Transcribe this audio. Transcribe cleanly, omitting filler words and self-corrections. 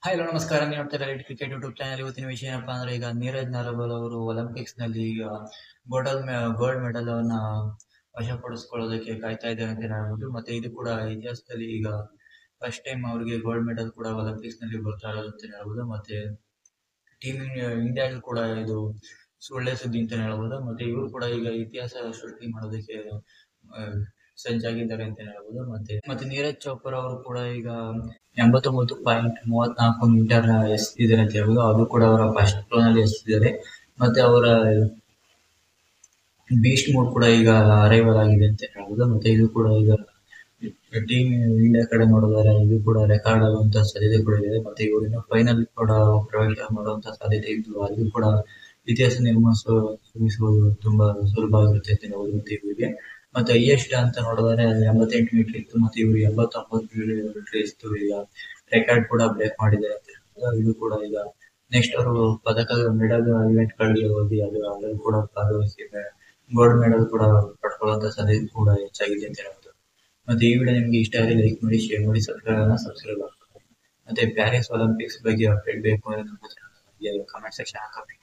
Hi hello ನಮಸ್ಕಾರ. ನೀವು ನೋಡ್ತಾ ಇದ್ದೀರಾ ಕ್ರಿಕೆಟ್ ಯೂಟ್ಯೂಬ್ ಚಾನಲ್. ಇವತ್ತಿನ ವಿಷಯ ಏನಪ್ಪಾ ಅಂದ್ರೆ, ಈಗ ನೀರಜ್ ನರಬಲ್ ಅವರು ಒಲಿಂಪಿಕ್ಸ್ ನಲ್ಲಿ ಈಗ ಗೋಲ್ಡ್ ಮೆಡಲ್ ಅನ್ನ ವಶಪಡಿಸಿಕೊಳ್ಳೋದಕ್ಕೆ ಕಾಯ್ತಾ ಇದ್ದಾರೆ ಅಂತ ಹೇಳ್ಬೋದು. ಮತ್ತೆ ಇದು ಕೂಡ ಇತಿಹಾಸದಲ್ಲಿ ಈಗ ಫಸ್ಟ್ ಟೈಮ್ ಅವರಿಗೆ ಗೋಲ್ಡ್ ಮೆಡಲ್ ಕೂಡ ಒಲಿಂಪಿಕ್ಸ್ ನಲ್ಲಿ ಬರ್ತಾ ಇರೋದು ಅಂತ ಹೇಳ್ಬೋದು. ಮತ್ತೆ ಟೀಮ್ ಇಂಡಿಯಾಗೂ ಕೂಡ ಇದು ಒಳ್ಳೆ ಸುದ್ದಿ ಅಂತ ಹೇಳ್ಬೋದು. ಮತ್ತೆ ಇವರು ಕೂಡ ಈಗ ಇತಿಹಾಸ ಸೃಷ್ಟಿ ಮಾಡೋದಕ್ಕೆ ಆ, ಸಜ್ಜಾಗಿದ್ದಾರೆ ಅಂತ ಹೇಳ್ಬೋದು. ಮತ್ತೆ ಮತ್ತೆ ನೀರಜ್ ಚೋಪ್ರಾ ಅವರು ಕೂಡ ಈಗ 89.34 ಮೀಟರ್ ಎಸೆದಿದ್ದಾರೆ ಅಂತ ಹೇಳ್ಬೋದು. ಅದು ಕೂಡ ಅವರ ಫಸ್ಟ್ ಥ್ರೋ ನಲ್ಲಿ ಎಸೆದಿದ್ದಾರೆ. ಮತ್ತೆ ಅವರ ಬೀಸ್ಟ್ ಮೋಡ್ ಕೂಡ ಈಗ ಅರೈವಲ್ ಆಗಿದೆ ಅಂತ ಹೇಳ್ಬೋದು. ಮತ್ತೆ ಇದು ಕೂಡ ಈಗ ಟೀಮ್ ಇಂಡಿಯಾ ಕಡೆ ನೋಡಿದರೆ ಇದು ಕೂಡ ರೆಕಾರ್ಡ್ ಆಗುವಂತ ಸಾಧ್ಯತೆ ಕೂಡ ಇದೆ. ಮತ್ತೆ ಇವರಿನ ಫೈನಲ್ ಕೂಡ ಪ್ರವೇಶ ಮಾಡುವಂತ ಸಾಧ್ಯತೆ ಇದ್ದು, ಅದು ಕೂಡ ಇತಿಹಾಸ ನಿರ್ಮಿಸುವುದು ತುಂಬಾ ಸುಲಭ ಆಗಿರುತ್ತೆ ಅಂತ ಹೇಳ್ಬೋದು ಮತ್ತೆ ಇವರಿಗೆ. ಮತ್ತೆ ಹೈಯೆಸ್ಟ್ ಅಂತ ನೋಡಿದರೆ 88 ಮೀಟರ್ ಇತ್ತು. ಮತ್ತೆ ಇವರು 89 ಮೀಟರ್ ಇತ್ತು. ಈಗ ರೆಕಾರ್ಡ್ ಕೂಡ ಬ್ರೇಕ್ ಮಾಡಿದ್ದಾರೆ ಅಂತ ಹೇಳ್ಬೋದು. ಇದು ಕೂಡ ಈಗ ನೆಕ್ಸ್ಟ್ ಅವರು ಪದಕ ಮೆಡಲ್ ಇವೆಂಟ್ ಗಳಿಗೆ ಹೋಗಿ ಅದ್ರಲ್ಲಿ ಕೂಡ ಭಾಗವಹಿಸಿ ಗೋಲ್ಡ್ ಮೆಡಲ್ ಕೂಡ ಪಡ್ಕೊಳ್ಳುವಂತ ಸಾಧ್ಯತೆ ಕೂಡ ಹೆಚ್ಚಾಗಿದೆ ಅಂತ ಹೇಳ್ಬೋದು. ಮತ್ತೆ ಈ ವಿಡಿಯೋ ನಿಮಗೆ ಇಷ್ಟ ಆದರೆ ಲೈಕ್ ಮಾಡಿ, ಶೇರ್ ಮಾಡಿ, ಸಬ್ಸ್ಕ್ರೈಬ್ ಮಾಡಿ. ಮತ್ತೆ ಪ್ಯಾರಿಸ್ ಒಲಿಂಪಿಕ್ಸ್ ಬಗ್ಗೆ ಅಪ್ಡೇಟ್ ಬೇಕು ಅಂದ್ರೆ ನಮ್ಮ ಚಾನಲ್ ಕಮೆಂಟ್ ಸೆಕ್ಷನ್ ಹಾಕಬೇಕು.